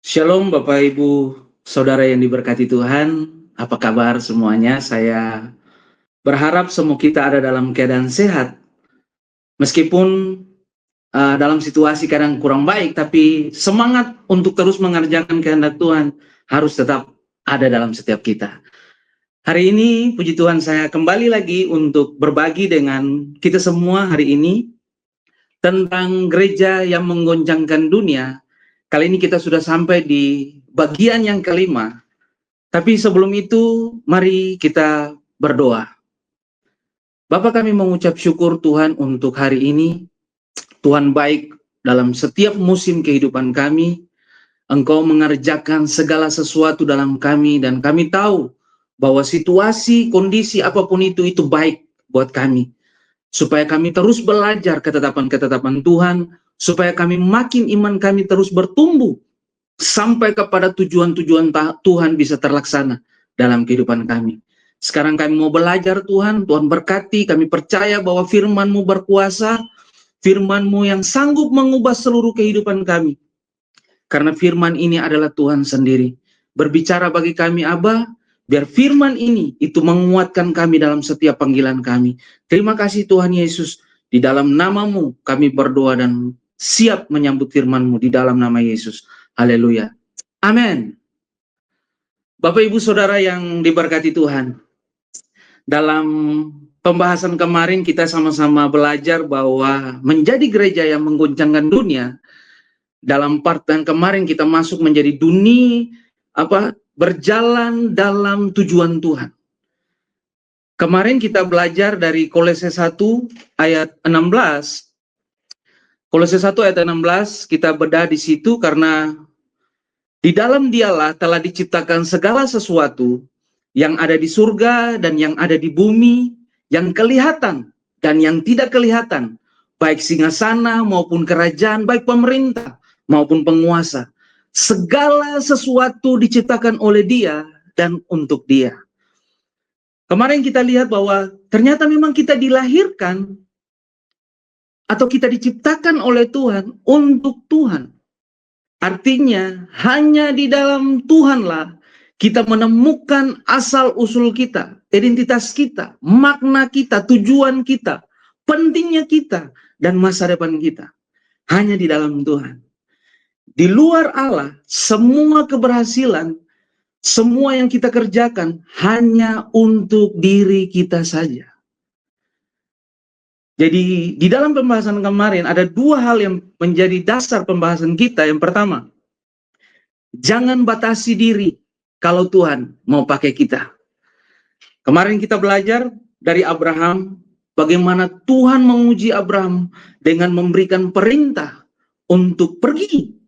Shalom Bapak Ibu Saudara yang diberkati Tuhan. Apa kabar semuanya? Saya berharap semua kita ada dalam keadaan sehat. Meskipun dalam situasi kadang kurang baik, tapi semangat untuk terus mengerjakan kehendak Tuhan harus tetap ada dalam setiap kita. Hari ini puji Tuhan saya kembali lagi untuk berbagi dengan kita semua hari ini tentang gereja yang menggoncangkan dunia. Kali ini kita sudah sampai di bagian yang kelima. Tapi sebelum itu, mari kita berdoa. Bapa, kami mengucap syukur Tuhan untuk hari ini. Tuhan baik dalam setiap musim kehidupan kami. Engkau mengerjakan segala sesuatu dalam kami, dan kami tahu bahwa situasi, kondisi apapun itu baik buat kami. Supaya kami terus belajar ketetapan-ketetapan Tuhan, supaya kami makin iman kami terus bertumbuh, sampai kepada tujuan-tujuan Tuhan bisa terlaksana dalam kehidupan kami. Sekarang kami mau belajar Tuhan, Tuhan berkati, kami percaya bahwa firman-Mu berkuasa, firman-Mu yang sanggup mengubah seluruh kehidupan kami. Karena firman ini adalah Tuhan sendiri. Berbicara bagi kami, Aba, biar firman ini itu menguatkan kami dalam setiap panggilan kami. Terima kasih Tuhan Yesus, di dalam nama-Mu kami berdoa dan siap menyambut firman-Mu di dalam nama Yesus. Haleluya. Amin. Bapak Ibu Saudara yang diberkati Tuhan, dalam pembahasan kemarin kita sama-sama belajar bahwa menjadi gereja yang mengguncangkan dunia. Dalam part yang kemarin kita masuk menjadi dunia berjalan dalam tujuan Tuhan. Kemarin kita belajar dari Kolose 1 ayat 16. Kolose 1 ayat 16 kita bedah di situ karena di dalam Dialah telah diciptakan segala sesuatu yang ada di surga dan yang ada di bumi, yang kelihatan dan yang tidak kelihatan, baik singgasana maupun kerajaan, baik pemerintah maupun penguasa. Segala sesuatu diciptakan oleh Dia dan untuk Dia. Kemarin kita lihat bahwa ternyata memang kita dilahirkan atau kita diciptakan oleh Tuhan untuk Tuhan. Artinya hanya di dalam Tuhanlah kita menemukan asal-usul kita, identitas kita, makna kita, tujuan kita, pentingnya kita, dan masa depan kita. Hanya di dalam Tuhan. Di luar Allah, semua keberhasilan, semua yang kita kerjakan hanya untuk diri kita saja. Jadi di dalam pembahasan kemarin ada dua hal yang menjadi dasar pembahasan kita. Yang pertama, jangan batasi diri kalau Tuhan mau pakai kita. Kemarin kita belajar dari Abraham, bagaimana Tuhan menguji Abraham dengan memberikan perintah untuk pergi.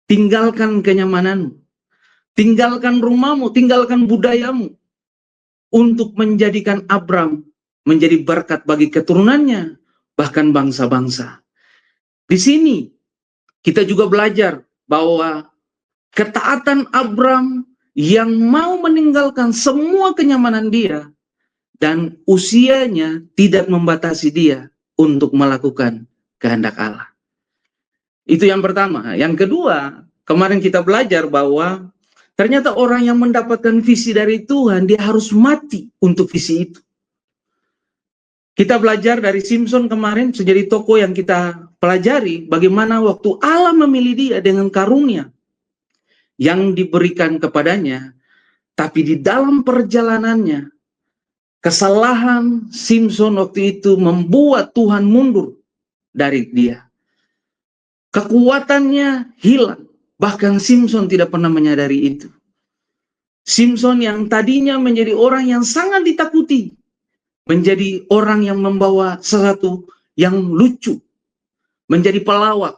Tinggalkan kenyamananmu, tinggalkan rumahmu, tinggalkan budayamu, untuk menjadikan Abraham menjadi berkat bagi keturunannya, bahkan bangsa-bangsa. Di sini kita juga belajar bahwa ketaatan Abraham yang mau meninggalkan semua kenyamanan dia dan usianya tidak membatasi dia untuk melakukan kehendak Allah. Itu yang pertama. Yang kedua, kemarin kita belajar bahwa ternyata orang yang mendapatkan visi dari Tuhan, dia harus mati untuk visi itu. Kita belajar dari Simpson kemarin, menjadi tokoh yang kita pelajari, bagaimana waktu Allah memilih dia dengan karunia yang diberikan kepadanya, tapi di dalam perjalanannya, kesalahan Simpson waktu itu membuat Tuhan mundur dari dia. Kekuatannya hilang, bahkan Simpson tidak pernah menyadari itu. Simpson yang tadinya menjadi orang yang sangat ditakuti, menjadi orang yang membawa sesuatu yang lucu, menjadi pelawak,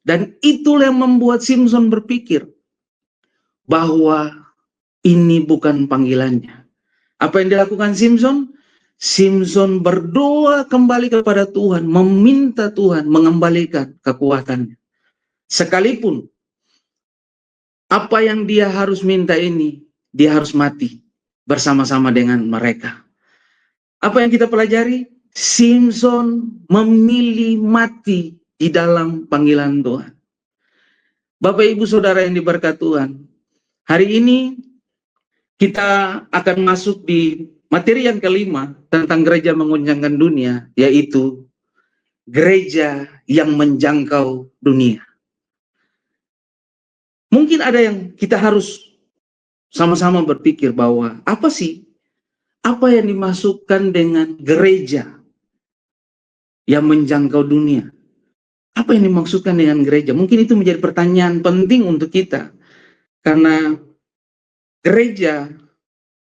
dan itulah yang membuat Simpson berpikir bahwa ini bukan panggilannya. Apa yang dilakukan Simpson? Simpson berdoa kembali kepada Tuhan, meminta Tuhan mengembalikan kekuatannya. Sekalipun apa yang dia harus minta ini, dia harus mati bersama-sama dengan mereka. Apa yang kita pelajari? Simpson memilih mati di dalam panggilan Tuhan. Bapak Ibu Saudara yang diberkati Tuhan, hari ini kita akan masuk di materi yang kelima tentang gereja menguncangkan dunia, yaitu gereja yang menjangkau dunia. Mungkin ada yang kita harus sama-sama berpikir bahwa apa yang dimasukkan dengan gereja yang menjangkau dunia? Apa yang dimaksudkan dengan gereja? Mungkin itu menjadi pertanyaan penting untuk kita. Karena gereja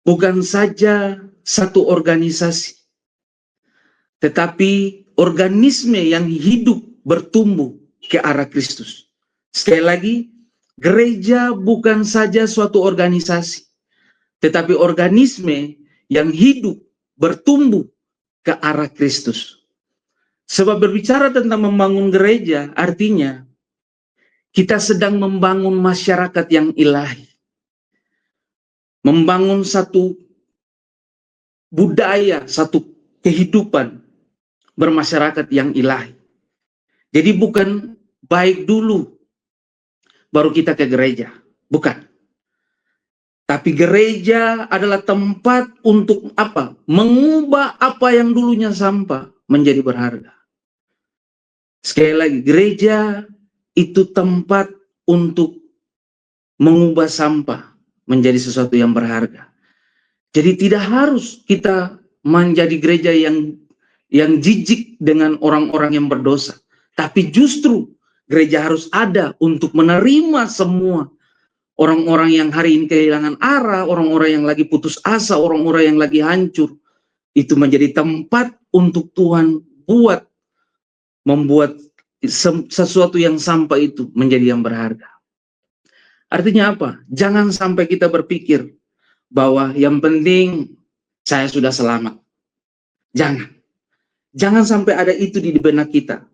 bukan saja satu organisasi, tetapi organisme yang hidup bertumbuh ke arah Kristus. Sekali lagi, gereja bukan saja suatu organisasi, tetapi organisme yang hidup bertumbuh ke arah Kristus. Sebab berbicara tentang membangun gereja, artinya kita sedang membangun masyarakat yang ilahi. Membangun satu budaya, satu kehidupan bermasyarakat yang ilahi. Jadi bukan baik dulu baru kita ke gereja, bukan. Tapi gereja adalah tempat untuk apa? Mengubah apa yang dulunya sampah menjadi berharga. Sekali lagi, gereja itu tempat untuk mengubah sampah menjadi sesuatu yang berharga. Jadi tidak harus kita menjadi gereja yang jijik dengan orang-orang yang berdosa. Tapi justru gereja harus ada untuk menerima semua orang-orang yang hari ini kehilangan arah, orang-orang yang lagi putus asa, orang-orang yang lagi hancur. Itu menjadi tempat untuk Tuhan membuat sesuatu yang sampah itu menjadi yang berharga. Artinya apa? Jangan sampai kita berpikir bahwa yang penting saya sudah selamat. Jangan sampai ada itu di benak kita.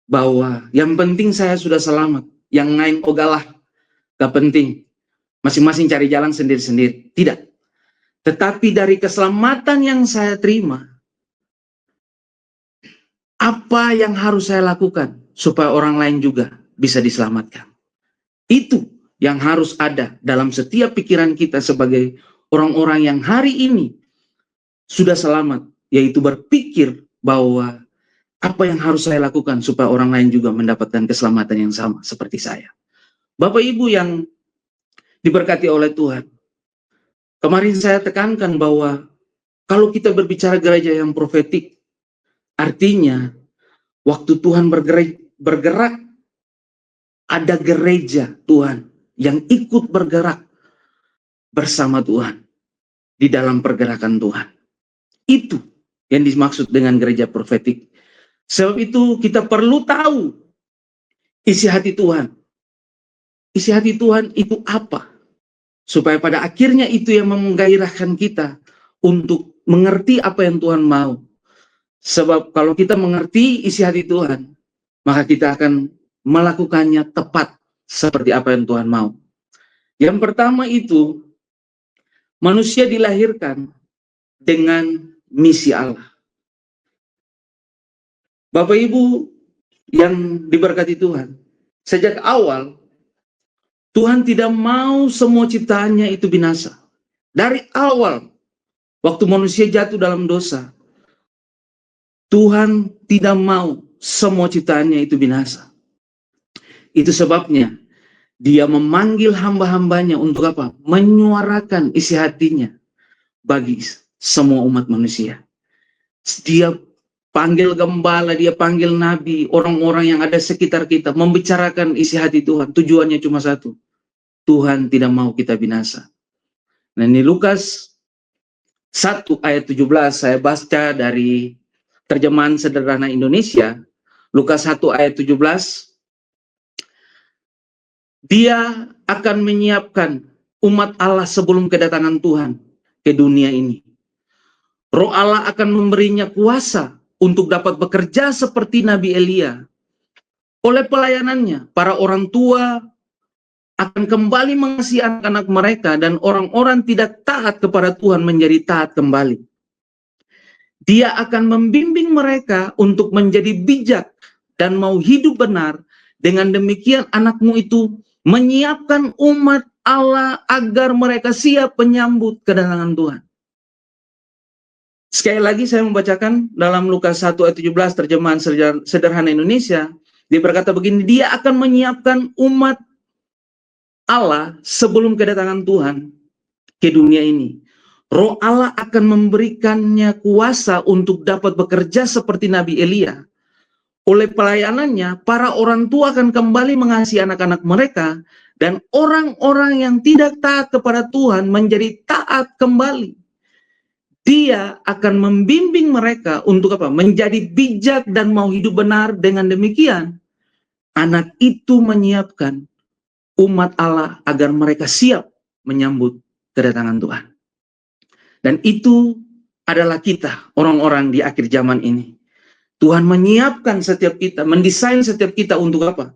Bahwa yang penting saya sudah selamat. Yang lain ogalah, gak penting. Masing-masing cari jalan sendiri-sendiri. Tidak. Tetapi dari keselamatan yang saya terima, apa yang harus saya lakukan supaya orang lain juga bisa diselamatkan? Itu yang harus ada dalam setiap pikiran kita sebagai orang-orang yang hari ini sudah selamat, yaitu berpikir bahwa apa yang harus saya lakukan supaya orang lain juga mendapatkan keselamatan yang sama seperti saya. Bapak Ibu yang diberkati oleh Tuhan, kemarin saya tekankan bahwa kalau kita berbicara gereja yang profetik, artinya waktu Tuhan bergerak, ada gereja Tuhan yang ikut bergerak bersama Tuhan di dalam pergerakan Tuhan. Itu yang dimaksud dengan gereja profetik. Sebab itu kita perlu tahu isi hati Tuhan. Isi hati Tuhan itu apa? Supaya pada akhirnya itu yang menggairahkan kita untuk mengerti apa yang Tuhan mau. Sebab kalau kita mengerti isi hati Tuhan, maka kita akan melakukannya tepat seperti apa yang Tuhan mau. Yang pertama itu, manusia dilahirkan dengan misi Allah. Bapak Ibu yang diberkati Tuhan, sejak awal Tuhan tidak mau semua ciptaannya itu binasa. Dari awal, waktu manusia jatuh dalam dosa, Tuhan tidak mau semua ciptaannya itu binasa. Itu sebabnya Dia memanggil hamba-hambanya untuk apa? Menyuarakan isi hatinya bagi semua umat manusia. Dia panggil gembala, dia panggil nabi, orang-orang yang ada sekitar kita, membicarakan isi hati Tuhan. Tujuannya cuma satu. Tuhan tidak mau kita binasa. Nah, ini Lukas 1 ayat 17, saya baca dari terjemahan sederhana Indonesia. Lukas 1 ayat 17, Dia akan menyiapkan umat Allah sebelum kedatangan Tuhan ke dunia ini. Roh Allah akan memberinya kuasa untuk dapat bekerja seperti Nabi Elia. Oleh pelayanannya, para orang tua akan kembali mengasihi anak-anak mereka dan orang-orang tidak taat kepada Tuhan menjadi taat kembali. Dia akan membimbing mereka untuk menjadi bijak dan mau hidup benar. Dengan demikian anakmu itu menyiapkan umat Allah agar mereka siap menyambut kedatangan Tuhan. Sekali lagi saya membacakan dalam Lukas 1 ayat 17 terjemahan sederhana Indonesia, dia berkata begini, dia akan menyiapkan umat Allah sebelum kedatangan Tuhan ke dunia ini. Roh Allah akan memberikannya kuasa untuk dapat bekerja seperti Nabi Elia. Oleh pelayanannya, para orang tua akan kembali mengasihi anak-anak mereka, dan orang-orang yang tidak taat kepada Tuhan menjadi taat kembali. Dia akan membimbing mereka untuk apa? Menjadi bijak dan mau hidup benar. Dengan demikian, anak itu menyiapkan umat Allah agar mereka siap menyambut kedatangan Tuhan. Dan itu adalah kita, orang-orang di akhir zaman ini. Tuhan menyiapkan setiap kita, mendesain setiap kita untuk apa?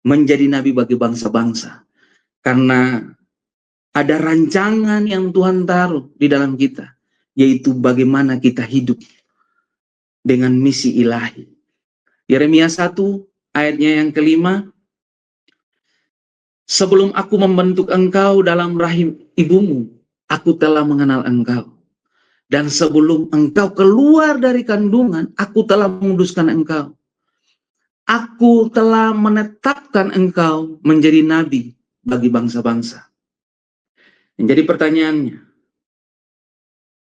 Menjadi nabi bagi bangsa-bangsa. Karena ada rancangan yang Tuhan taruh di dalam kita, yaitu bagaimana kita hidup dengan misi ilahi. Yeremia 1 ayatnya yang kelima, sebelum aku membentuk engkau dalam rahim ibumu, aku telah mengenal engkau. Dan sebelum engkau keluar dari kandungan, aku telah menguduskan engkau. Aku telah menetapkan engkau menjadi nabi bagi bangsa-bangsa. Jadi pertanyaannya,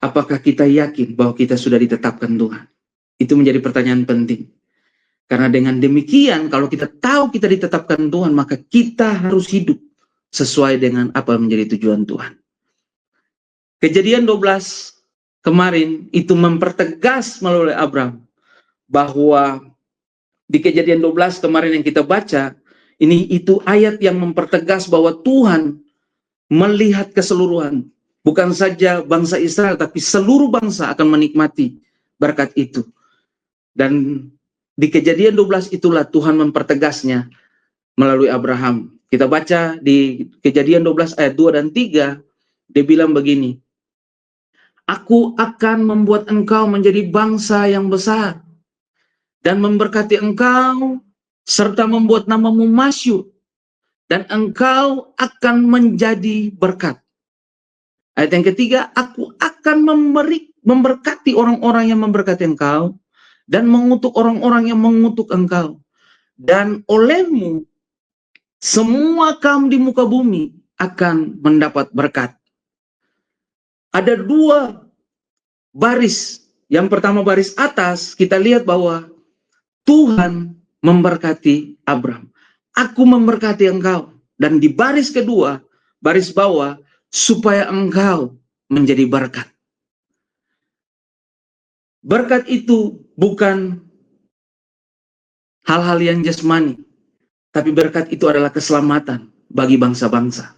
apakah kita yakin bahwa kita sudah ditetapkan Tuhan? Itu menjadi pertanyaan penting. Karena dengan demikian, kalau kita tahu kita ditetapkan Tuhan, maka kita harus hidup sesuai dengan apa menjadi tujuan Tuhan. Kejadian 12 kemarin itu mempertegas melalui Abraham bahwa di Kejadian 12 kemarin yang kita baca, itu ayat yang mempertegas bahwa Tuhan melihat keseluruhan. Bukan saja bangsa Israel, tapi seluruh bangsa akan menikmati berkat itu. Dan di Kejadian 12 itulah Tuhan mempertegasnya melalui Abraham. Kita baca di Kejadian 12 ayat 2 dan 3, dia bilang begini, aku akan membuat engkau menjadi bangsa yang besar, dan memberkati engkau, serta membuat namamu masyhur, dan engkau akan menjadi berkat. Ayat yang ketiga, aku akan memberkati orang-orang yang memberkati engkau, dan mengutuk orang-orang yang mengutuk engkau. Dan olehmu, semua kaum di muka bumi akan mendapat berkat. Ada dua baris. Yang pertama baris atas, kita lihat bahwa Tuhan memberkati Abraham. Aku memberkati engkau. Dan di baris kedua, baris bawah, supaya engkau menjadi berkat. Berkat itu bukan hal-hal yang jasmani, tapi berkat itu adalah keselamatan bagi bangsa-bangsa.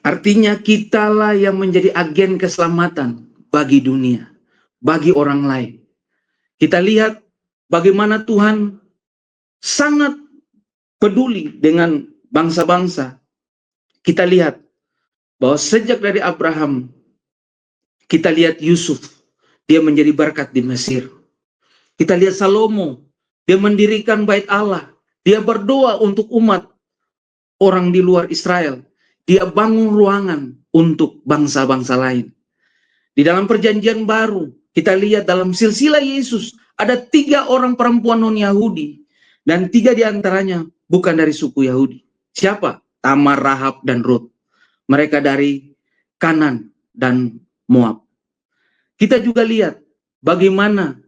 Artinya kitalah yang menjadi agen keselamatan bagi dunia, bagi orang lain. Kita lihat bagaimana Tuhan sangat peduli dengan bangsa-bangsa. Kita lihat bahwa sejak dari Abraham, kita lihat Yusuf, dia menjadi berkat di Mesir. Kita lihat Salomo, dia mendirikan bait Allah. Dia berdoa untuk umat orang di luar Israel. Dia bangun ruangan untuk bangsa-bangsa lain. Di dalam perjanjian baru, kita lihat dalam silsilah Yesus, ada 3 orang perempuan non-Yahudi, dan 3 diantaranya bukan dari suku Yahudi. Siapa? Tamar, Rahab, dan Rut. Mereka dari Kanan dan Moab. Kita juga lihat bagaimana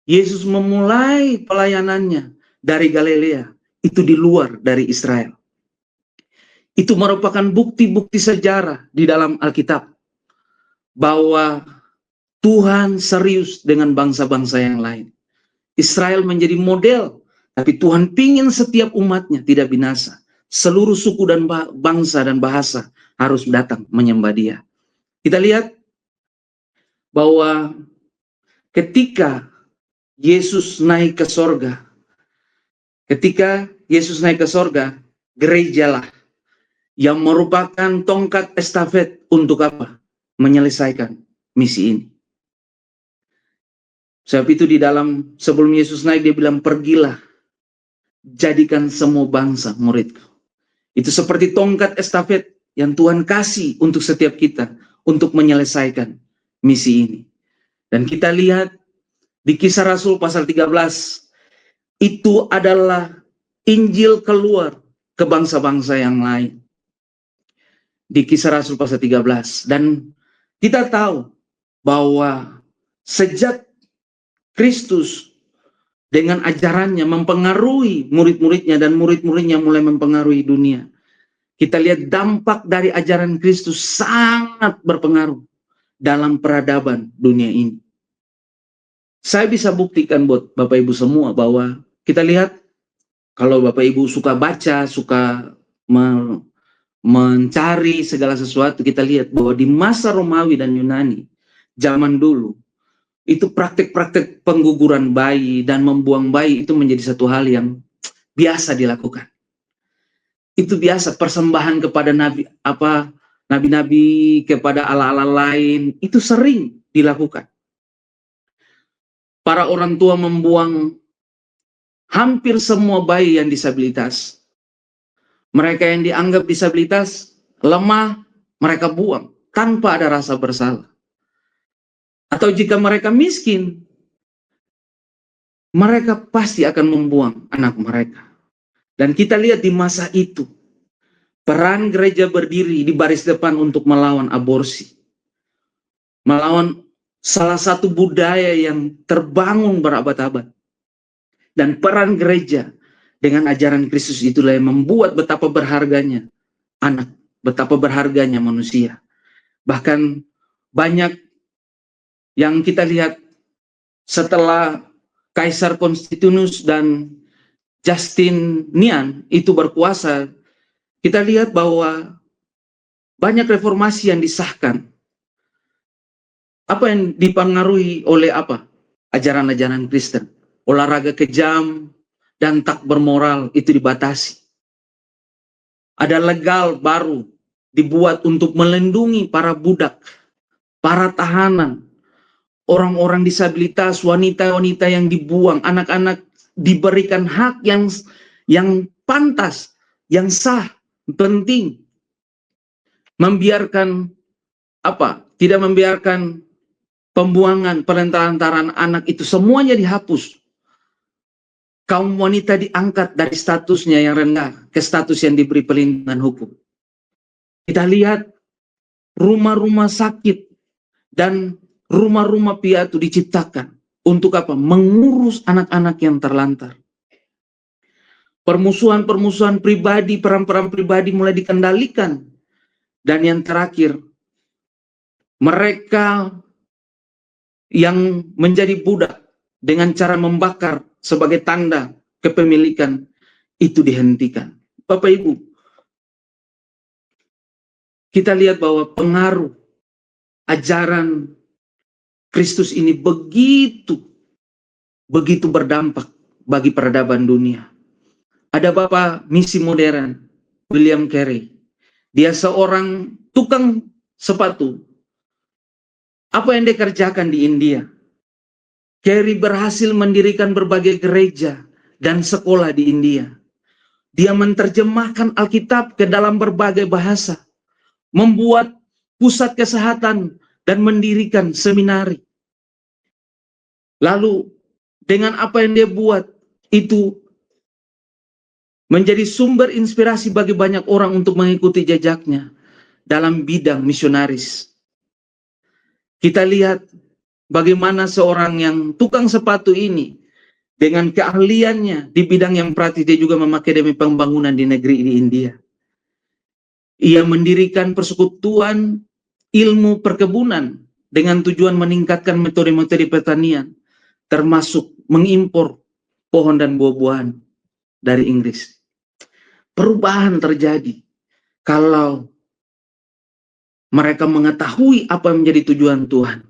Yesus memulai pelayanannya dari Galilea, itu di luar dari Israel. Itu merupakan bukti-bukti sejarah di dalam Alkitab bahwa Tuhan serius dengan bangsa-bangsa yang lain. Israel menjadi model, tapi Tuhan pingin setiap umatnya tidak binasa. Seluruh suku dan bangsa dan bahasa harus datang menyembah Dia. Kita lihat bahwa ketika Yesus naik ke sorga, gerejalah yang merupakan tongkat estafet untuk apa? Menyelesaikan misi ini. Sebab itu di dalam sebelum Yesus naik dia bilang pergilah jadikan semua bangsa muridku. Itu seperti tongkat estafet yang Tuhan kasih untuk setiap kita untuk menyelesaikan misi ini. Dan kita lihat di Kisah Rasul pasal 13, itu adalah Injil keluar ke bangsa-bangsa yang lain. Di Kisah Rasul pasal 13. Dan kita tahu bahwa sejak Kristus dengan ajarannya mempengaruhi murid-muridnya dan murid-muridnya mulai mempengaruhi dunia. Kita lihat dampak dari ajaran Kristus sangat berpengaruh dalam peradaban dunia ini. Saya bisa buktikan buat Bapak Ibu semua bahwa kita lihat kalau Bapak Ibu suka baca, suka mencari segala sesuatu, kita lihat bahwa di masa Romawi dan Yunani zaman dulu itu praktik-praktik pengguguran bayi dan membuang bayi itu menjadi satu hal yang biasa dilakukan. Itu biasa, persembahan kepada nabi-nabi, kepada Allah-Allah lain, itu sering dilakukan. Para orang tua membuang hampir semua bayi yang disabilitas. Mereka yang dianggap disabilitas, lemah, mereka buang tanpa ada rasa bersalah. Atau jika mereka miskin, mereka pasti akan membuang anak mereka. Dan kita lihat di masa itu, peran gereja berdiri di baris depan untuk melawan aborsi. Melawan salah satu budaya yang terbangun berabad-abad. Dan peran gereja dengan ajaran Kristus itulah yang membuat betapa berharganya anak, betapa berharganya manusia. Bahkan banyak yang kita lihat setelah Kaisar Konstantinus dan Justinian itu berkuasa, kita lihat bahwa banyak reformasi yang disahkan. Apa yang dipengaruhi oleh apa? Ajaran-ajaran Kristen. Olahraga kejam dan tak bermoral itu dibatasi. Ada legal baru dibuat untuk melindungi para budak, para tahanan, orang-orang disabilitas, wanita-wanita yang dibuang, anak-anak diberikan hak yang pantas, yang sah, penting. Membiarkan apa? Tidak membiarkan pembuangan, penelantaran anak itu semuanya dihapus. Kaum wanita diangkat dari statusnya yang rendah ke status yang diberi perlindungan hukum. Kita lihat rumah-rumah sakit dan rumah-rumah piatu diciptakan untuk apa? Mengurus anak-anak yang terlantar. Permusuhan-permusuhan pribadi, perang-perang pribadi mulai dikendalikan. Dan yang terakhir, mereka yang menjadi budak dengan cara membakar sebagai tanda kepemilikan itu dihentikan. Bapak Ibu, kita lihat bahwa pengaruh ajaran Kristus ini begitu berdampak bagi peradaban dunia. Ada Bapak misi modern, William Carey. Dia seorang tukang sepatu. Apa yang dia kerjakan di India? Carey berhasil mendirikan berbagai gereja dan sekolah di India. Dia menerjemahkan Alkitab ke dalam berbagai bahasa, membuat pusat kesehatan dan mendirikan seminari. Lalu dengan apa yang dia buat itu menjadi sumber inspirasi bagi banyak orang untuk mengikuti jejaknya dalam bidang misionaris. Kita lihat bagaimana seorang yang tukang sepatu ini dengan keahliannya di bidang yang praktis, dia juga memakai demi pembangunan di negeri di India. Ia mendirikan persekutuan ilmu perkebunan dengan tujuan meningkatkan metode-metode pertanian, termasuk mengimpor pohon dan buah-buahan dari Inggris. Perubahan terjadi kalau mereka mengetahui apa yang menjadi tujuan Tuhan.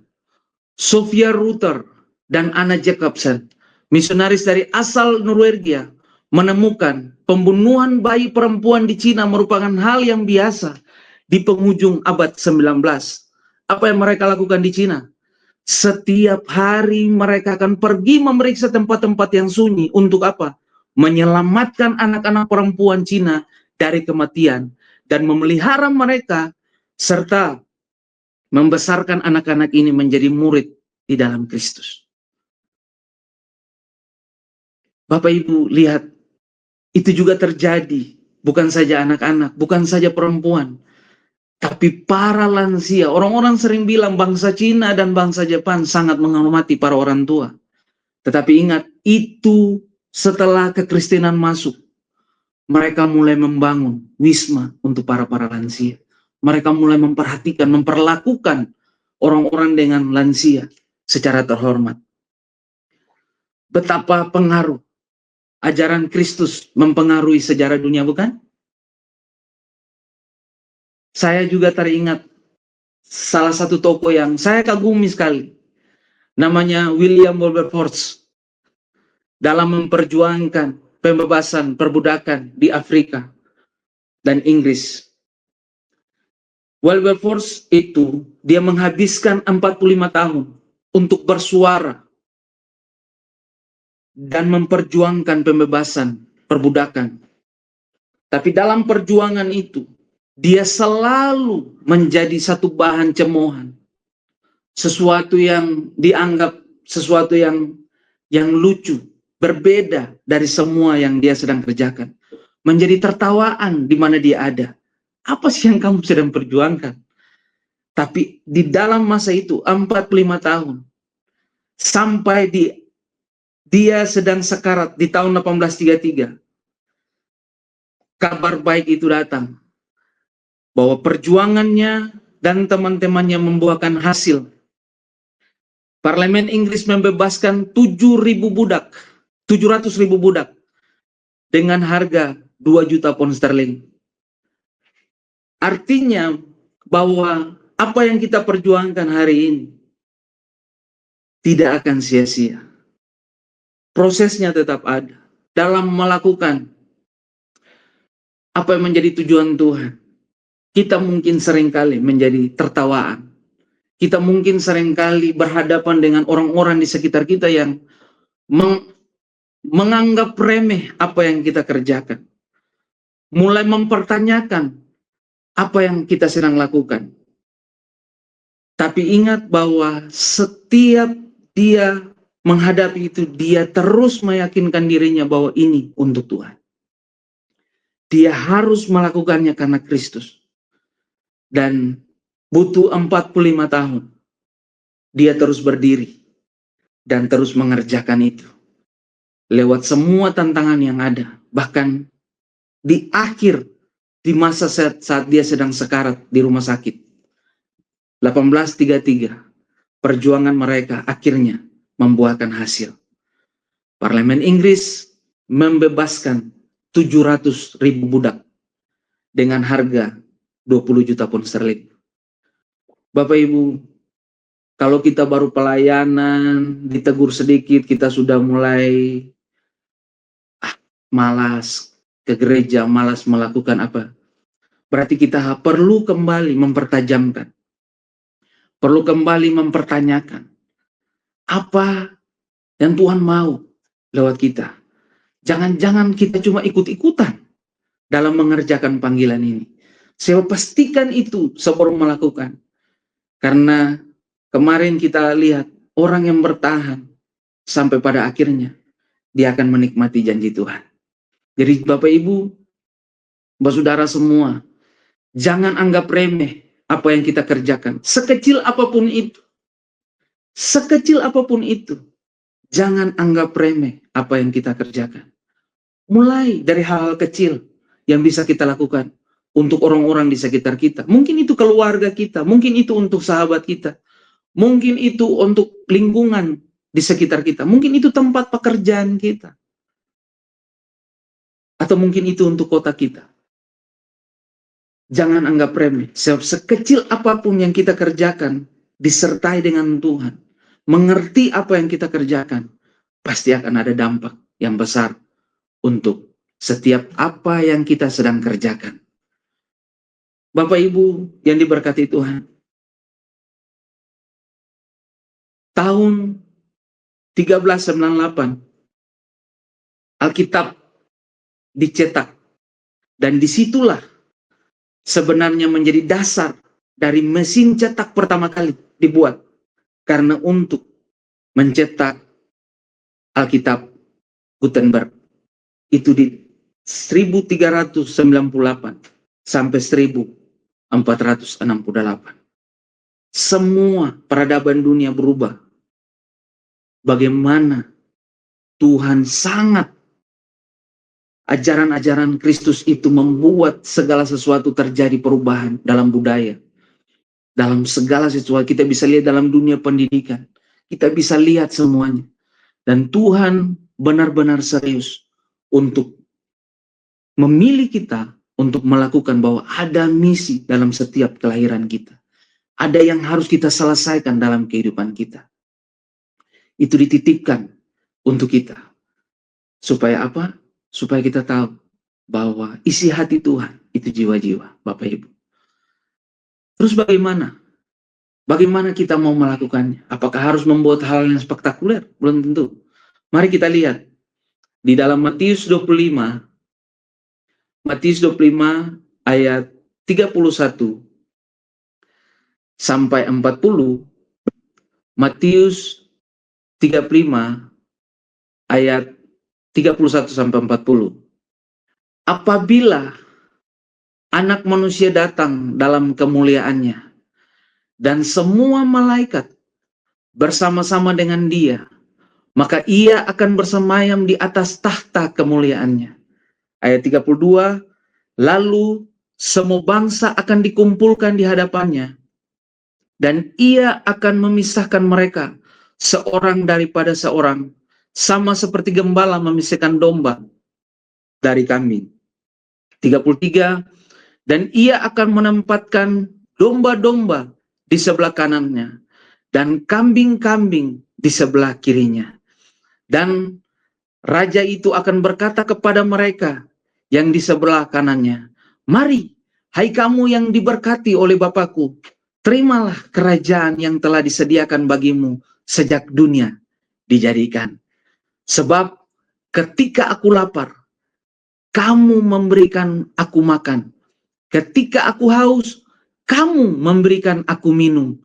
Sophia Rutter dan Anna Jacobsen, misionaris dari asal Norwegia, menemukan pembunuhan bayi perempuan di Cina merupakan hal yang biasa di penghujung abad 19. Apa yang mereka lakukan di Cina? Setiap hari mereka akan pergi memeriksa tempat-tempat yang sunyi. Untuk apa? menyelamatkan anak-anak perempuan Cina dari kematian, dan memelihara mereka, serta membesarkan anak-anak ini menjadi murid di dalam Kristus. Bapak Ibu lihat, itu juga terjadi, bukan saja anak-anak, bukan saja perempuan, tapi para lansia. Orang-orang sering bilang bangsa Cina dan bangsa Jepang sangat menghormati para orang tua. Tetapi ingat, itu setelah kekristenan masuk, mereka mulai membangun wisma untuk para lansia. Mereka mulai memperhatikan, memperlakukan orang-orang dengan lansia secara terhormat. Betapa pengaruh ajaran Kristus mempengaruhi sejarah dunia, bukan? Saya juga teringat salah satu tokoh yang saya kagumi sekali, namanya William Wilberforce, dalam memperjuangkan pembebasan perbudakan di Afrika dan Inggris. Wilberforce itu, dia menghabiskan 45 tahun untuk bersuara dan memperjuangkan pembebasan perbudakan. Tapi dalam perjuangan itu, dia selalu menjadi satu bahan cemoohan. Sesuatu yang dianggap sesuatu yang lucu, berbeda dari semua yang dia sedang kerjakan. Menjadi tertawaan di mana dia ada. Apa sih yang kamu sedang perjuangkan? Tapi di dalam masa itu 45 tahun, sampai dia sedang sekarat di tahun 1833, kabar baik itu datang bahwa perjuangannya dan teman-temannya membuahkan hasil. Parlemen Inggris membebaskan 7.000 budak, 700.000 budak dengan harga 2 juta pound sterling. Artinya bahwa apa yang kita perjuangkan hari ini tidak akan sia-sia. Prosesnya tetap ada dalam melakukan apa yang menjadi tujuan Tuhan. Kita mungkin seringkali menjadi tertawaan. Kita mungkin seringkali berhadapan dengan orang-orang di sekitar kita yang menganggap remeh apa yang kita kerjakan. Mulai mempertanyakan apa yang kita sedang lakukan. Tapi ingat bahwa setiap dia menghadapi itu, dia terus meyakinkan dirinya bahwa ini untuk Tuhan. Dia harus melakukannya karena Kristus. Dan butuh 45 tahun. Dia terus berdiri dan terus mengerjakan itu. Lewat semua tantangan yang ada. Bahkan di akhir, di masa saat dia sedang sekarat di rumah sakit. 1833, perjuangan mereka akhirnya membuahkan hasil. Parlemen Inggris membebaskan 700.000 budak dengan harga 20 juta pound sterling. Bapak Ibu, kalau kita baru pelayanan, ditegur sedikit, kita sudah mulai malas ke gereja, malas melakukan apa. Berarti kita perlu kembali mempertajamkan, perlu kembali mempertanyakan apa yang Tuhan mau lewat kita. Jangan-jangan kita cuma ikut-ikutan dalam mengerjakan panggilan ini. Saya pastikan itu sebelum melakukan. Karena kemarin kita lihat orang yang bertahan sampai pada akhirnya dia akan menikmati janji Tuhan. Jadi Bapak Ibu, Bapak Saudara semua, jangan anggap remeh apa yang kita kerjakan. Sekecil apapun itu. Sekecil apapun itu. Jangan anggap remeh apa yang kita kerjakan. Mulai dari hal-hal kecil yang bisa kita lakukan untuk orang-orang di sekitar kita. Mungkin itu keluarga kita, mungkin itu untuk sahabat kita, mungkin itu untuk lingkungan di sekitar kita, mungkin itu tempat pekerjaan kita, atau mungkin itu untuk kota kita. Jangan anggap remeh. Sekecil apapun yang kita kerjakan, disertai dengan Tuhan, mengerti apa yang kita kerjakan, pasti akan ada dampak yang besar untuk setiap apa yang kita sedang kerjakan. Bapak Ibu yang diberkati Tuhan, tahun 1398, Alkitab dicetak. Dan disitulah sebenarnya menjadi dasar dari mesin cetak pertama kali dibuat. Karena untuk mencetak Alkitab Gutenberg itu di 1398 sampai 1468. Semua peradaban dunia berubah. Bagaimana Tuhan sangat ajaran-ajaran Kristus itu membuat segala sesuatu terjadi perubahan dalam budaya. Dalam segala sesuatu kita bisa lihat dalam dunia pendidikan. Kita bisa lihat semuanya. Dan Tuhan benar-benar serius untuk memilih kita untuk melakukan bahwa ada misi dalam setiap kelahiran kita. Ada yang harus kita selesaikan dalam kehidupan kita. Itu dititipkan untuk kita. Supaya apa? Supaya kita tahu bahwa isi hati Tuhan itu jiwa-jiwa, Bapak Ibu. Terus bagaimana? Bagaimana kita mau melakukannya? Apakah harus membuat hal yang spektakuler? Belum tentu. Mari kita lihat. Di dalam Matius 25 ayat 31 sampai 40, Matius 35 ayat 31 sampai 40. Apabila Anak Manusia datang dalam kemuliaannya dan semua malaikat bersama-sama dengan Dia, maka Ia akan bersemayam di atas tahta kemuliaannya. Ayat 32, lalu semua bangsa akan dikumpulkan di hadapannya, dan Ia akan memisahkan mereka seorang daripada seorang, sama seperti gembala memisahkan domba dari kambing. 33, dan Ia akan menempatkan domba-domba di sebelah kanannya, dan kambing-kambing di sebelah kirinya. Dan Raja itu akan berkata kepada mereka yang di sebelah kanannya, mari, hai kamu yang diberkati oleh Bapakku, terimalah kerajaan yang telah disediakan bagimu sejak dunia dijadikan. Sebab ketika aku lapar, kamu memberikan aku makan. Ketika aku haus, kamu memberikan aku minum.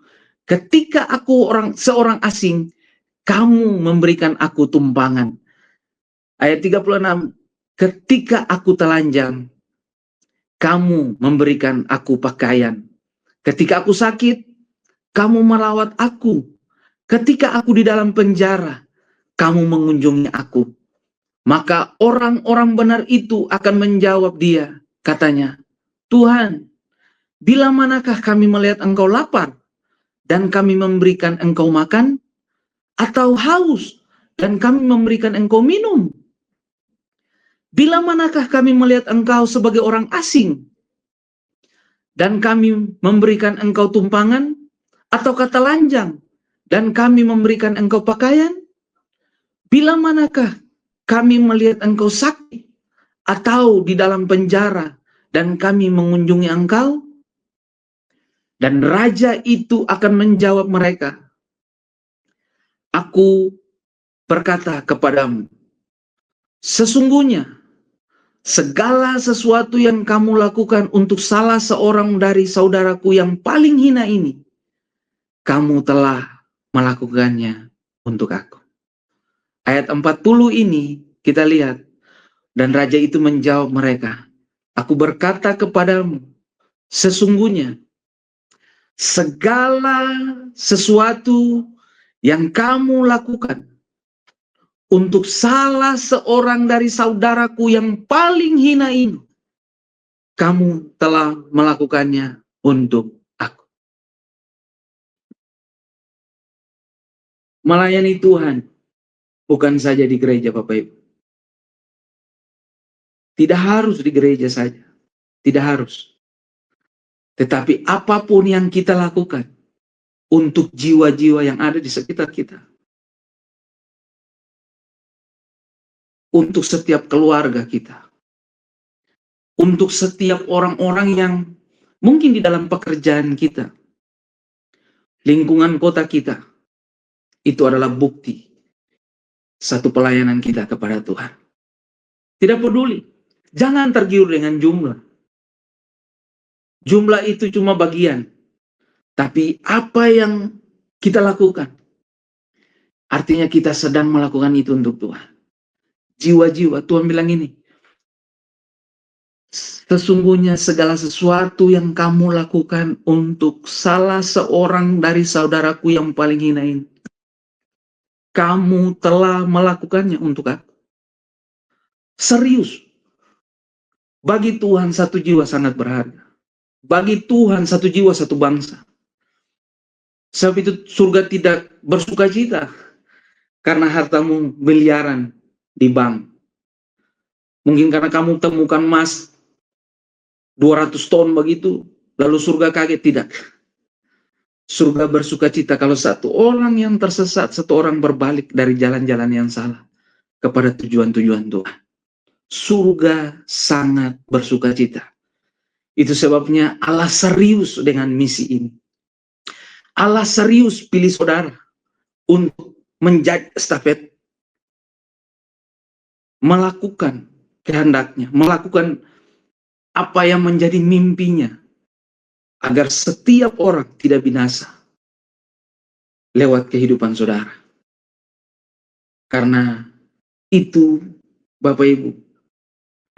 Ketika aku seorang asing, kamu memberikan aku tumpangan. Ayat 36, ketika aku telanjang, kamu memberikan aku pakaian. Ketika aku sakit, kamu merawat aku. Ketika aku di dalam penjara, kamu mengunjungi aku. Maka orang-orang benar itu akan menjawab dia, katanya, Tuhan, bila manakah kami melihat engkau lapar, dan kami memberikan engkau makan, atau haus, dan kami memberikan engkau minum? Bila manakah kami melihat engkau sebagai orang asing, dan kami memberikan engkau tumpangan, atau telanjang, dan kami memberikan engkau pakaian? Bila manakah kami melihat engkau sakit, atau di dalam penjara, dan kami mengunjungi engkau? Dan raja itu akan menjawab mereka, aku berkata kepadamu, sesungguhnya segala sesuatu yang kamu lakukan untuk salah seorang dari saudaraku yang paling hina ini, kamu telah melakukannya untuk aku. Ayat 40 ini kita lihat, dan raja itu menjawab mereka, aku berkata kepadamu, sesungguhnya segala sesuatu yang kamu lakukan untuk salah seorang dari saudaraku yang paling hina ini, kamu telah melakukannya untuk aku. Melayani Tuhan bukan saja di gereja, Bapak Ibu. Tidak harus di gereja saja. Tidak harus. Tetapi apapun yang kita lakukan untuk jiwa-jiwa yang ada di sekitar kita, untuk setiap keluarga kita, untuk setiap orang-orang yang mungkin di dalam pekerjaan kita, lingkungan kota kita, itu adalah bukti satu pelayanan kita kepada Tuhan. Tidak peduli Jangan tergiur dengan jumlah. Jumlah itu cuma bagian. Tapi apa yang kita lakukan, artinya kita sedang melakukan itu untuk Tuhan. Jiwa-jiwa, Tuhan bilang ini, sesungguhnya segala sesuatu yang kamu lakukan untuk salah seorang dari saudaraku yang paling hina ini, kamu telah melakukannya untuk aku. Serius. Bagi Tuhan satu jiwa sangat berharga. Bagi Tuhan satu jiwa satu bangsa. Sebab itu surga tidak bersuka cita karena hartamu miliaran di bank. Mungkin karena kamu temukan emas 200 ton begitu, lalu surga kaget. Tidak. Surga bersuka cita kalau satu orang yang tersesat, satu orang berbalik dari jalan-jalan yang salah kepada tujuan-tujuan Tuhan. Surga sangat bersuka cita. Itu sebabnya Allah serius dengan misi ini. Allah serius pilih saudara untuk menjadi estafet, melakukan kehendaknya, melakukan apa yang menjadi mimpinya, agar setiap orang tidak binasa lewat kehidupan saudara. Karena itu, Bapak Ibu,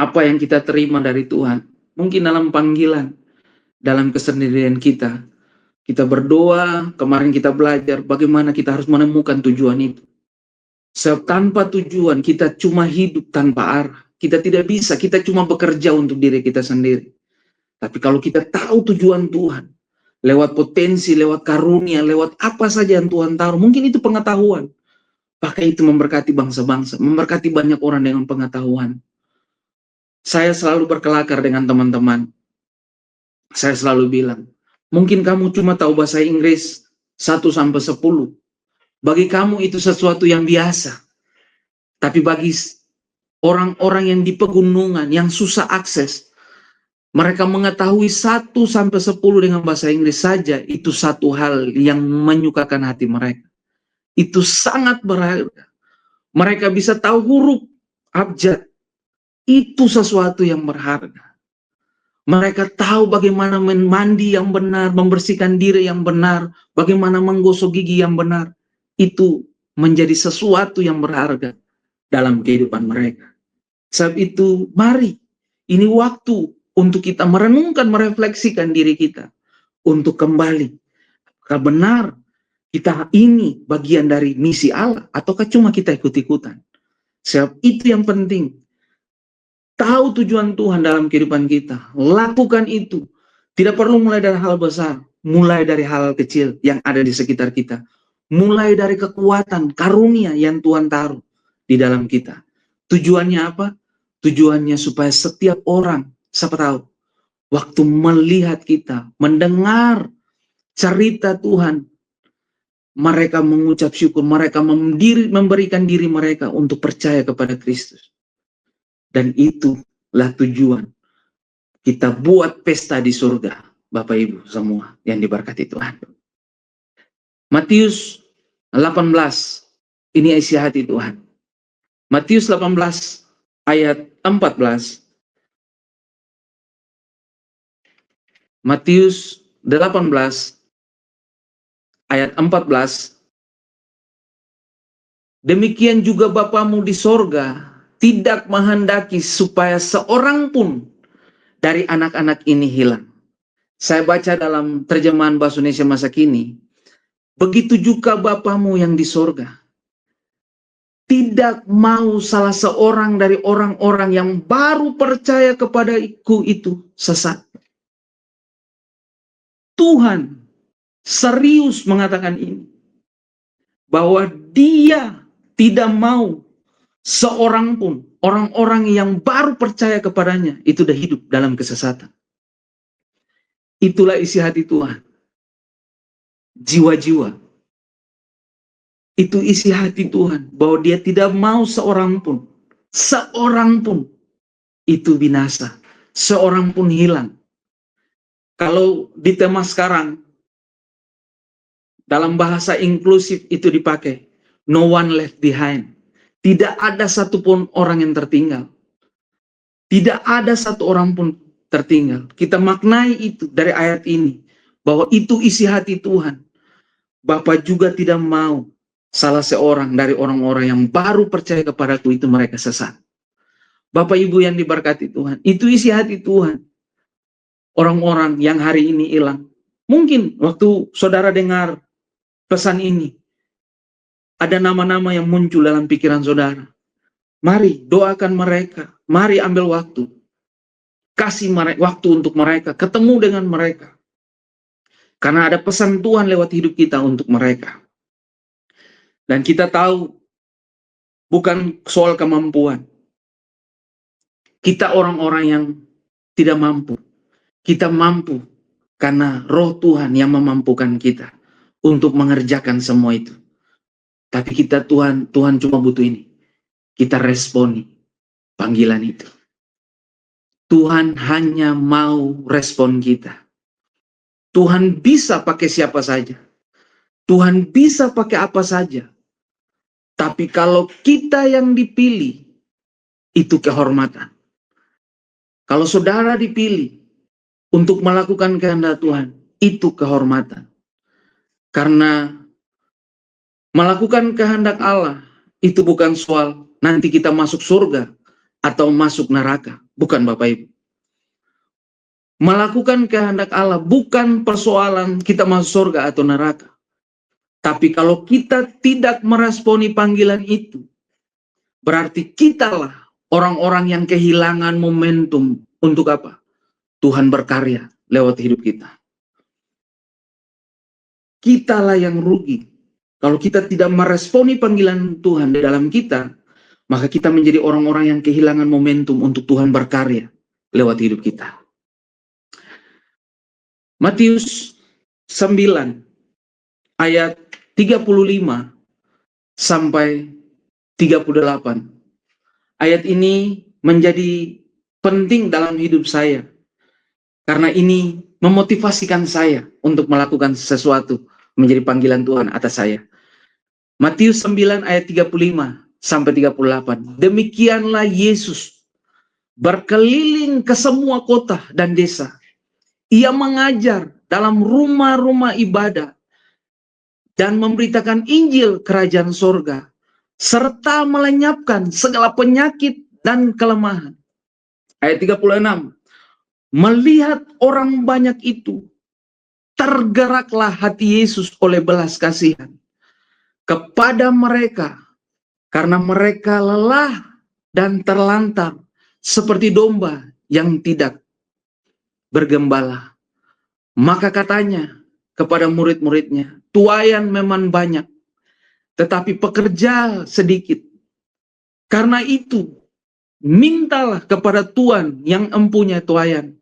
apa yang kita terima dari Tuhan, mungkin dalam panggilan, dalam kesendirian kita berdoa, kemarin kita belajar bagaimana kita harus menemukan tujuan itu. Sebab tanpa tujuan kita cuma hidup tanpa arah. Kita tidak bisa, kita cuma bekerja untuk diri kita sendiri. Tapi kalau kita tahu tujuan Tuhan, lewat potensi, lewat karunia, lewat apa saja yang Tuhan taruh, mungkin itu pengetahuan. Pakai itu memberkati bangsa-bangsa, memberkati banyak orang dengan pengetahuan. Saya selalu berkelakar dengan teman-teman. Saya selalu bilang, mungkin kamu cuma tahu bahasa Inggris 1-10. Bagi kamu itu sesuatu yang biasa. Tapi bagi orang-orang yang di pegunungan, yang susah akses, mereka mengetahui 1-10 dengan bahasa Inggris saja, itu satu hal yang menyukakan hati mereka. Itu sangat berharga. Mereka bisa tahu huruf abjad. Itu sesuatu yang berharga. Mereka tahu bagaimana mandi yang benar, membersihkan diri yang benar, bagaimana menggosok gigi yang benar. Itu menjadi sesuatu yang berharga dalam kehidupan mereka. Sebab itu, mari, ini waktu untuk kita merenungkan, merefleksikan diri kita untuk kembali. Apakah benar kita ini bagian dari misi Allah, ataukah cuma kita ikut-ikutan? Sebab itu yang penting. Tahu tujuan Tuhan dalam kehidupan kita. Lakukan itu. Tidak perlu mulai dari hal besar. Mulai dari hal kecil yang ada di sekitar kita. Mulai dari kekuatan, karunia yang Tuhan taruh di dalam kita. Tujuannya apa? Tujuannya supaya setiap orang, siapa tahu, waktu melihat kita, mendengar cerita Tuhan, mereka mengucap syukur, mereka memberikan diri mereka untuk percaya kepada Kristus. Dan itulah tujuan kita buat pesta di surga, Bapak Ibu semua yang diberkati Tuhan. Matius 18, ini isi hati Tuhan. Matius 18 ayat 14. Matius 18 ayat 14. Demikian juga Bapamu di sorga tidak menghendaki supaya seorang pun dari anak-anak ini hilang. Saya baca dalam terjemahan bahasa Indonesia masa kini. Begitu juga Bapamu yang di sorga tidak mau salah seorang dari orang-orang yang baru percaya kepadaku itu sesat. Tuhan serius mengatakan ini. Bahwa dia tidak mau seorang pun, orang-orang yang baru percaya kepadanya, itu udah hidup dalam kesesatan. Itulah isi hati Tuhan. Jiwa-jiwa. Itu isi hati Tuhan. Bahwa dia tidak mau seorang pun itu binasa. Seorang pun hilang. Kalau di tema sekarang, dalam bahasa inklusif itu dipakai. No one left behind. Tidak ada satupun orang yang tertinggal. Tidak ada satu orang pun tertinggal. Kita maknai itu dari ayat ini, bahwa itu isi hati Tuhan. Bapa juga tidak mau salah seorang dari orang-orang yang baru percaya kepadaku itu mereka sesat. Bapak Ibu yang diberkati Tuhan, itu isi hati Tuhan. Orang-orang yang hari ini hilang. Mungkin waktu saudara dengar pesan ini, ada nama-nama yang muncul dalam pikiran saudara. Mari doakan mereka, mari ambil waktu. Kasih waktu untuk mereka, ketemu dengan mereka. Karena ada pesan Tuhan lewat hidup kita untuk mereka. Dan kita tahu, bukan soal kemampuan. Kita orang-orang yang tidak mampu. Kita mampu karena roh Tuhan yang memampukan kita untuk mengerjakan semua itu. Tapi kita Tuhan cuma butuh ini. Kita responi panggilan itu. Tuhan hanya mau respon kita. Tuhan bisa pakai siapa saja. Tuhan bisa pakai apa saja. Tapi kalau kita yang dipilih, itu kehormatan. Kalau saudara dipilih untuk melakukan kehendak Tuhan, itu kehormatan. Karena melakukan kehendak Allah, itu bukan soal nanti kita masuk surga atau masuk neraka. Bukan Bapak Ibu. Melakukan kehendak Allah bukan persoalan kita masuk surga atau neraka. Tapi kalau kita tidak meresponi panggilan itu, berarti kitalah orang-orang yang kehilangan momentum untuk apa? Tuhan berkarya lewat hidup kita. Kitalah yang rugi. Kalau kita tidak meresponi panggilan Tuhan di dalam kita, maka kita menjadi orang-orang yang kehilangan momentum untuk Tuhan berkarya lewat hidup kita. Matius 9 ayat 35 sampai 38. Ayat ini menjadi penting dalam hidup saya. Karena ini memotivasikan saya untuk melakukan sesuatu menjadi panggilan Tuhan atas saya. Matius 9 ayat 35 sampai 38. Demikianlah Yesus berkeliling ke semua kota dan desa. Ia mengajar dalam rumah-rumah ibadah dan memberitakan Injil kerajaan sorga, serta melenyapkan segala penyakit dan kelemahan. Ayat 36. Melihat orang banyak itu, tergeraklah hati Yesus oleh belas kasihan kepada mereka, karena mereka lelah dan terlantar seperti domba yang tidak bergembala. Maka katanya kepada murid-muridnya, tuaian memang banyak, tetapi pekerja sedikit. Karena itu, mintalah kepada Tuhan yang empunya tuaian,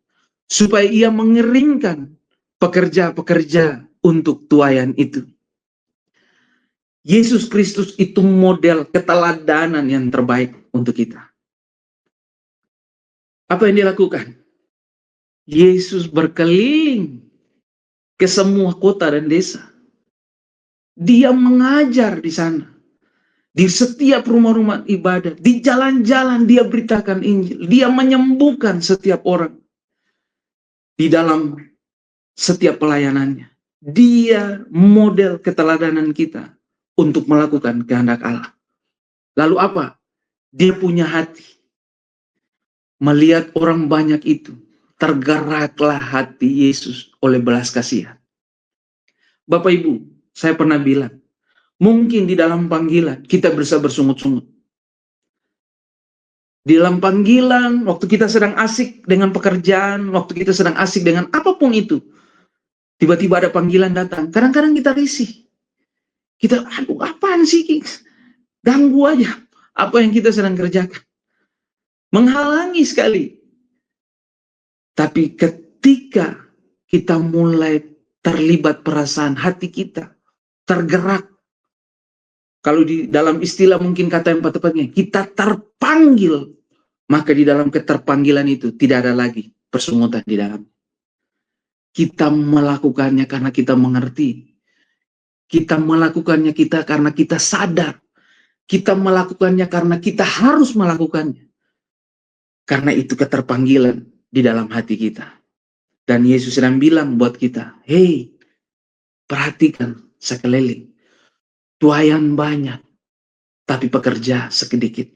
supaya ia mengeringkan pekerja-pekerja untuk tuaian itu. Yesus Kristus itu model keteladanan yang terbaik untuk kita. Apa yang dia lakukan? Yesus berkeliling ke semua kota dan desa. Dia mengajar di sana. Di setiap rumah-rumah ibadah, di jalan-jalan dia beritakan Injil. Dia menyembuhkan setiap orang. Di dalam setiap pelayanannya. Dia model keteladanan kita untuk melakukan kehendak Allah. Lalu apa? Dia punya hati. Melihat orang banyak itu, tergeraklah hati Yesus oleh belas kasihan. Bapak Ibu, saya pernah bilang, mungkin di dalam panggilan kita bisa bersungut-sungut. Di dalam panggilan, waktu kita sedang asik dengan pekerjaan, waktu kita sedang asik dengan apapun itu, tiba-tiba ada panggilan datang. Kadang-kadang kita risih. Kita, aduh apaan sih? Ganggu aja apa yang kita sedang kerjakan. Menghalangi sekali. Tapi ketika kita mulai terlibat perasaan hati kita, tergerak. Kalau di dalam istilah mungkin kata yang tepatnya, kita terpanggil. Maka di dalam keterpanggilan itu tidak ada lagi persungutan di dalam. Kita melakukannya karena kita mengerti. Kita melakukannya karena kita sadar. Kita melakukannya karena kita harus melakukannya. Karena itu keterpanggilan di dalam hati kita. Dan Yesus sedang bilang buat kita, hei, perhatikan sekeliling. Tuayan banyak, tapi pekerja sedikit.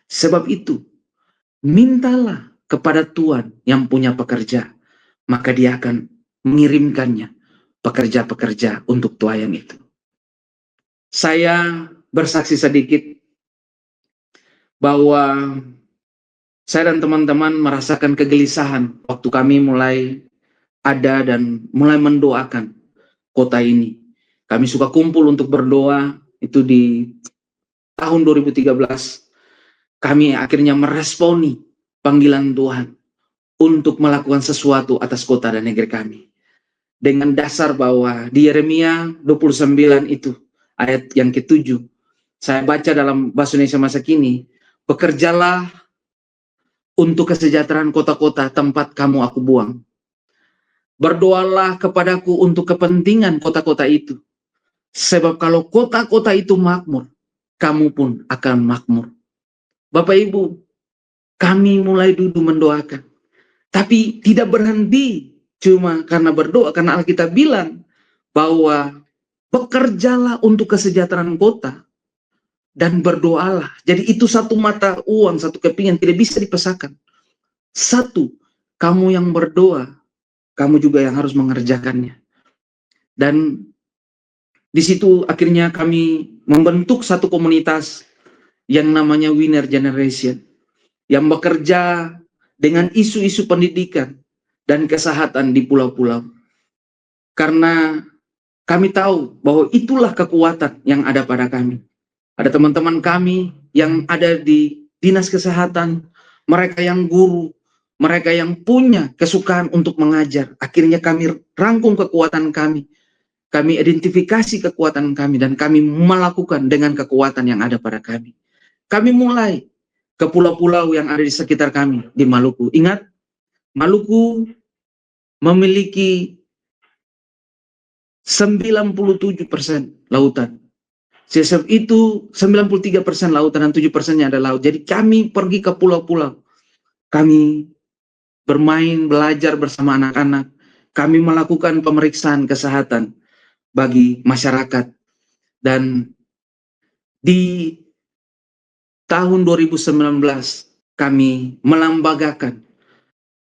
Sebab itu, mintalah kepada Tuhan yang punya pekerja, maka dia akan mengirimkannya pekerja-pekerja untuk tuayan itu. Saya bersaksi sedikit bahwa saya dan teman-teman merasakan kegelisahan waktu kami mulai ada dan mulai mendoakan kota ini. Kami suka kumpul untuk berdoa, itu di tahun 2013. Kami akhirnya meresponi panggilan Tuhan untuk melakukan sesuatu atas kota dan negeri kami. Dengan dasar bahwa di Yeremia 29 itu, ayat yang ke-7, saya baca dalam bahasa Indonesia masa kini, bekerjalah untuk kesejahteraan kota-kota tempat kamu aku buang. Berdoalah kepadaku untuk kepentingan kota-kota itu. Sebab kalau kota-kota itu makmur, kamu pun akan makmur. Bapak Ibu, kami mulai duduk mendoakan. Tapi tidak berhenti cuma karena berdoa, karena Alkitab bilang bahwa bekerjalah untuk kesejahteraan kota dan berdoalah. Jadi itu satu mata uang, satu kepingan, tidak bisa dipisahkan. Satu, kamu yang berdoa, kamu juga yang harus mengerjakannya. Dan di situ akhirnya kami membentuk satu komunitas yang namanya Winner Generation, yang bekerja dengan isu-isu pendidikan dan kesehatan di pulau-pulau. Karena kami tahu bahwa itulah kekuatan yang ada pada kami. Ada teman-teman kami yang ada di dinas kesehatan, mereka yang guru, mereka yang punya kesukaan untuk mengajar. Akhirnya kami rangkum kekuatan kami identifikasi kekuatan kami, dan kami melakukan dengan kekuatan yang ada pada kami. Kami mulai ke pulau-pulau yang ada di sekitar kami di Maluku. Ingat, Maluku memiliki 97% lautan. Sebab itu 93% lautan dan 7%-nya ada laut. Jadi kami pergi ke pulau-pulau. Kami bermain, belajar bersama anak-anak. Kami melakukan pemeriksaan kesehatan bagi masyarakat. Dan di tahun 2019 kami melambagakan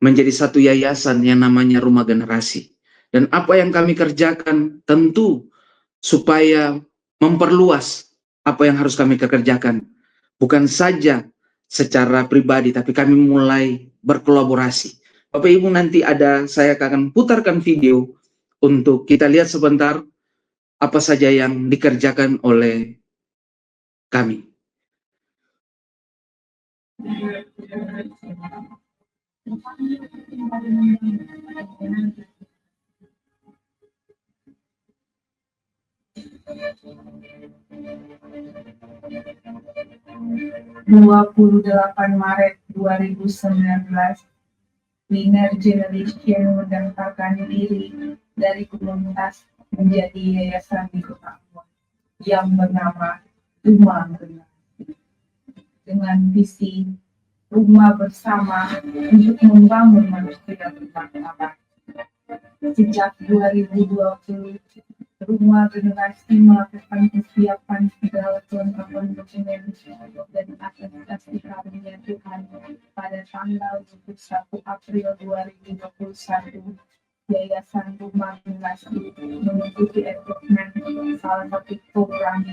menjadi satu yayasan yang namanya Rumah Generasi. Dan apa yang kami kerjakan tentu supaya memperluas apa yang harus kami kerjakan. Bukan saja secara pribadi, tapi kami mulai berkolaborasi. Bapak Ibu, nanti saya akan putarkan video untuk kita lihat sebentar apa saja yang dikerjakan oleh kami. Maret 2019, Winner Generation mendaftarkan diri dari komunitas menjadi yayasan di Kota Ambon yang bernama Rumah Generasi, dengan visi rumah bersama untuk membangun manusia bermartabat. Sejak 2020, Rumah Generasi melakukan persiapan segala kelengkapan dokumen dan administrasi karunia Tuhan. Pada tanggal 21 April 2021, Yayasan Rumah Generasi mengikuti rekrutmen salah satu program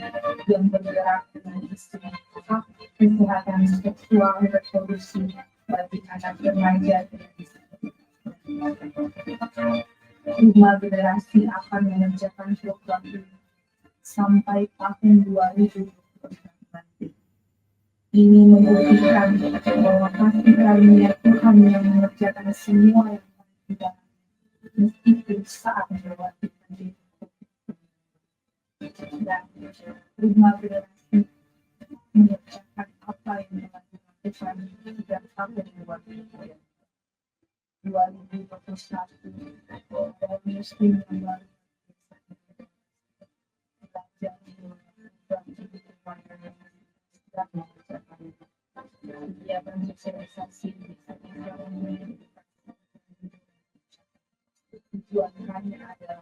yang bergerak dengan isu hak kesehatan seksual reproduksi bagi anak remaja dan Rumah Generasi akan mengerjakan program ini sampai tahun 2020 nanti. Ini membuktikan bahwa kasih karunia Tuhan yang mengerjakan semua yang tidak, meskipun saat melewati pandemi. Dan Rumah Generasi mengerjakan apa yang telah dilakukan sejak tahun 2021. Dan muslim yang baru belajar dan sosialisasi tujuan kami adalah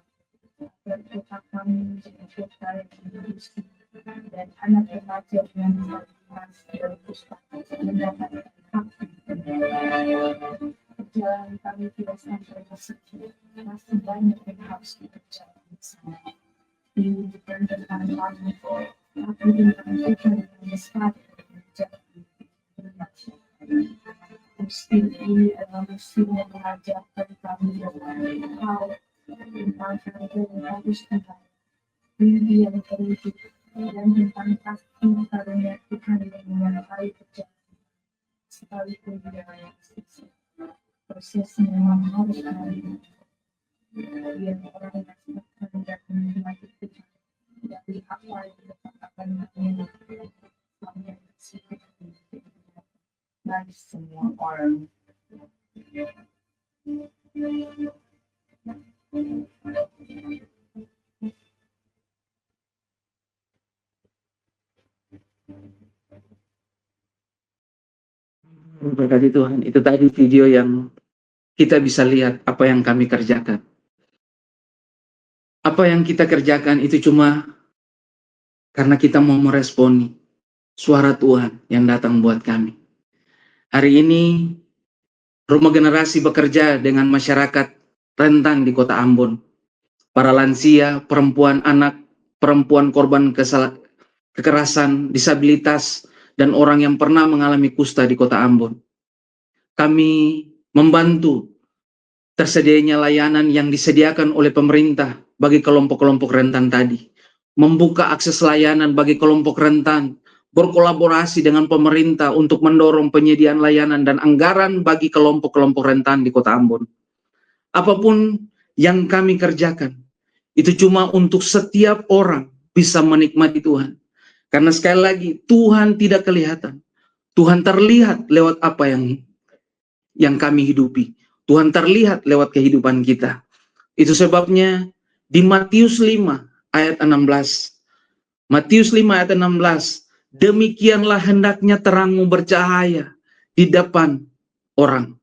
agar kota kami menjadi kota yang industri dan anak remaja yang berpartisipasi dalam pustaka mendapatkan hak. Perjalanan kami tidak sampai di situ, masih banyak yang harus dikerjakan bersama. Diwujudkan tentang kami, tapi tentang kita yang besar mengerjakan berbagai. Musim ini adalah musim yang mengajarkan kami banyak hal tentang harga yang harus dibeli, mimpi yang terwujud, dan tentang pasti karunia Tuhan yang menyertai perjalanan sekalipun di dalam proses memang harus melalui biar orang rasakan dan menikmati Tuhan dari apa yang dikatakan mengenai yang bersifat bagi semua orang. Berkati Tuhan, itu tadi video yang kita bisa lihat apa yang kami kerjakan. Apa yang kita kerjakan itu cuma karena kita mau meresponi suara Tuhan yang datang buat kami. Hari ini Rumah Generasi bekerja dengan masyarakat rentan di Kota Ambon. Para lansia, perempuan, anak, perempuan korban kekerasan, disabilitas, dan orang yang pernah mengalami kusta di Kota Ambon. Kami membantu tersedianya layanan yang disediakan oleh pemerintah bagi kelompok-kelompok rentan tadi. Membuka akses layanan bagi kelompok rentan, berkolaborasi dengan pemerintah untuk mendorong penyediaan layanan dan anggaran bagi kelompok-kelompok rentan di Kota Ambon. Apapun yang kami kerjakan, itu cuma untuk setiap orang bisa menikmati Tuhan. Karena sekali lagi, Tuhan tidak kelihatan. Tuhan terlihat lewat apa yang kami hidupi. Tuhan terlihat lewat kehidupan kita. Itu sebabnya di Matius 5 ayat 16. Matius 5 ayat 16. Demikianlah hendaknya terangmu bercahaya di depan orang,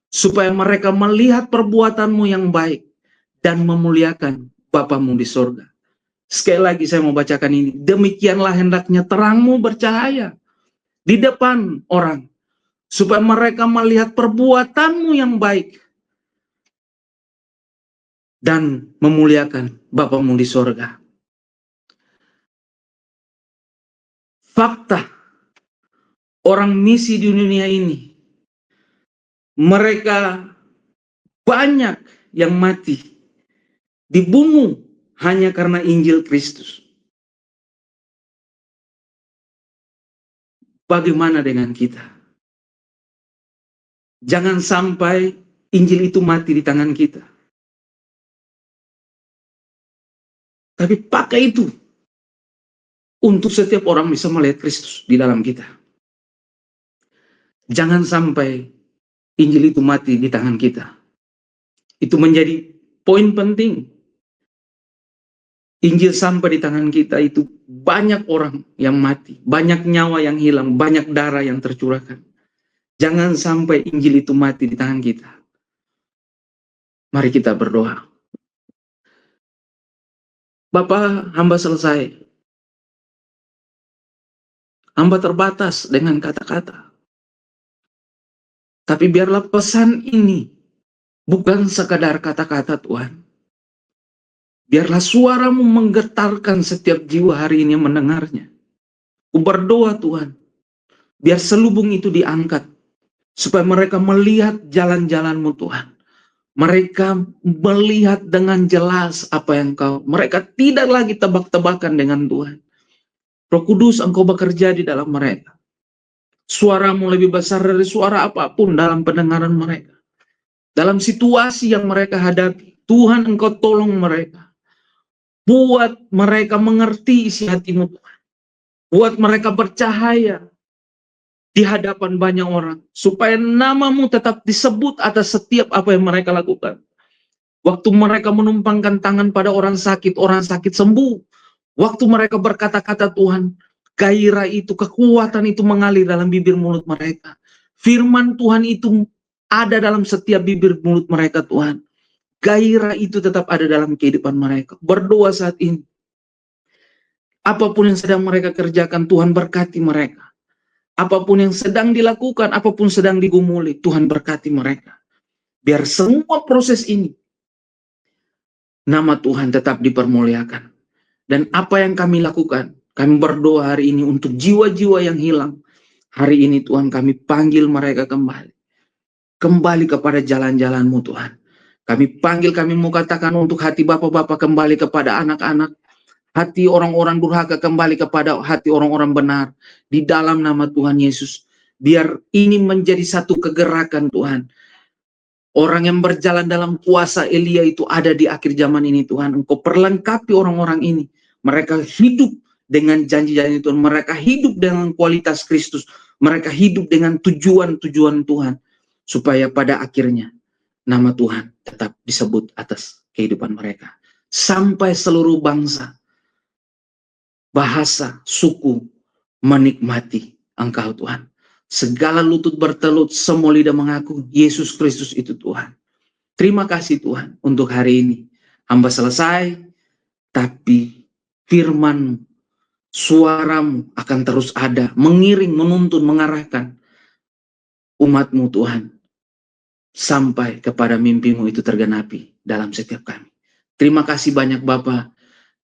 supaya mereka melihat perbuatanmu yang baik dan memuliakan Bapamu di surga. Sekali lagi saya mau bacakan ini. Demikianlah hendaknya terangmu bercahaya di depan orang, supaya mereka melihat perbuatanmu yang baik dan memuliakan Bapamu di surga. Fakta, orang misi di dunia ini, mereka banyak yang mati, dibunuh hanya karena Injil Kristus. Bagaimana dengan kita? Jangan sampai Injil itu mati di tangan kita. Tapi pakai itu untuk setiap orang bisa melihat Kristus di dalam kita. Jangan sampai Injil itu mati di tangan kita. Itu menjadi poin penting. Injil sampai di tangan kita itu banyak orang yang mati, banyak nyawa yang hilang, banyak darah yang tercurahkan. Jangan sampai Injil itu mati di tangan kita. Mari kita berdoa. Bapa, hamba selesai. Hamba terbatas dengan kata-kata. Tapi biarlah pesan ini bukan sekadar kata-kata Tuhan. Biarlah suaramu menggetarkan setiap jiwa hari ini yang mendengarnya. Ku berdoa Tuhan, biar selubung itu diangkat, supaya mereka melihat jalan-jalan-Mu Tuhan. Mereka melihat dengan jelas apa yang mereka tidak lagi tebak-tebakan dengan Tuhan. Roh Kudus, Engkau bekerja di dalam mereka. Suaramu lebih besar dari suara apapun dalam pendengaran mereka. Dalam situasi yang mereka hadapi, Tuhan Engkau tolong mereka. Buat mereka mengerti isi hati-Mu Tuhan. Buat mereka bercahaya di hadapan banyak orang, supaya nama-Mu tetap disebut atas setiap apa yang mereka lakukan. Waktu mereka menumpangkan tangan pada orang sakit sembuh. Waktu mereka berkata-kata Tuhan, gairah itu, kekuatan itu mengalir dalam bibir mulut mereka. Firman Tuhan itu ada dalam setiap bibir mulut mereka Tuhan. Gairah itu tetap ada dalam kehidupan mereka. Berdoa saat ini. Apapun yang sedang mereka kerjakan, Tuhan berkati mereka. Apapun yang sedang dilakukan, apapun sedang digumuli, Tuhan berkati mereka. Biar semua proses ini, nama Tuhan tetap dipermuliakan. Dan apa yang kami lakukan, kami berdoa hari ini untuk jiwa-jiwa yang hilang. Hari ini Tuhan kami panggil mereka kembali. Kembali kepada jalan-jalan-Mu Tuhan. Kami panggil, kami mau katakan untuk hati bapak-bapak kembali kepada anak-anak. Hati orang-orang durhaka kembali kepada hati orang-orang benar. Di dalam nama Tuhan Yesus. Biar ini menjadi satu kegerakan Tuhan. Orang yang berjalan dalam kuasa Elia itu ada di akhir zaman ini Tuhan. Engkau perlengkapi orang-orang ini. Mereka hidup dengan janji-janji Tuhan. Mereka hidup dengan kualitas Kristus. Mereka hidup dengan tujuan-tujuan Tuhan. Supaya pada akhirnya nama Tuhan tetap disebut atas kehidupan mereka. Sampai seluruh bangsa, bahasa, suku menikmati Engkau Tuhan. Segala lutut bertelut, semua lidah mengaku Yesus Kristus itu Tuhan. Terima kasih Tuhan untuk hari ini. Hamba selesai, tapi firman-Mu, suara-Mu akan terus ada, mengiring, menuntun, mengarahkan umat-Mu Tuhan. Sampai kepada mimpi-Mu itu tergenapi dalam setiap kami. Terima kasih banyak Bapa.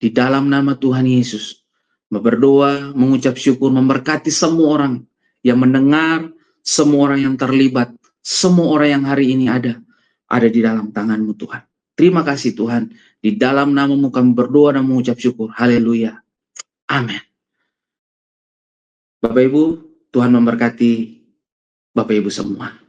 Di dalam nama Tuhan Yesus, berdoa, mengucap syukur, memberkati semua orang yang mendengar, semua orang yang terlibat, semua orang yang hari ini ada di dalam tangan-Mu Tuhan. Terima kasih Tuhan. Di dalam nama-Mu kami berdoa dan mengucap syukur. Haleluya. Amin. Bapak Ibu, Tuhan memberkati Bapak Ibu semua.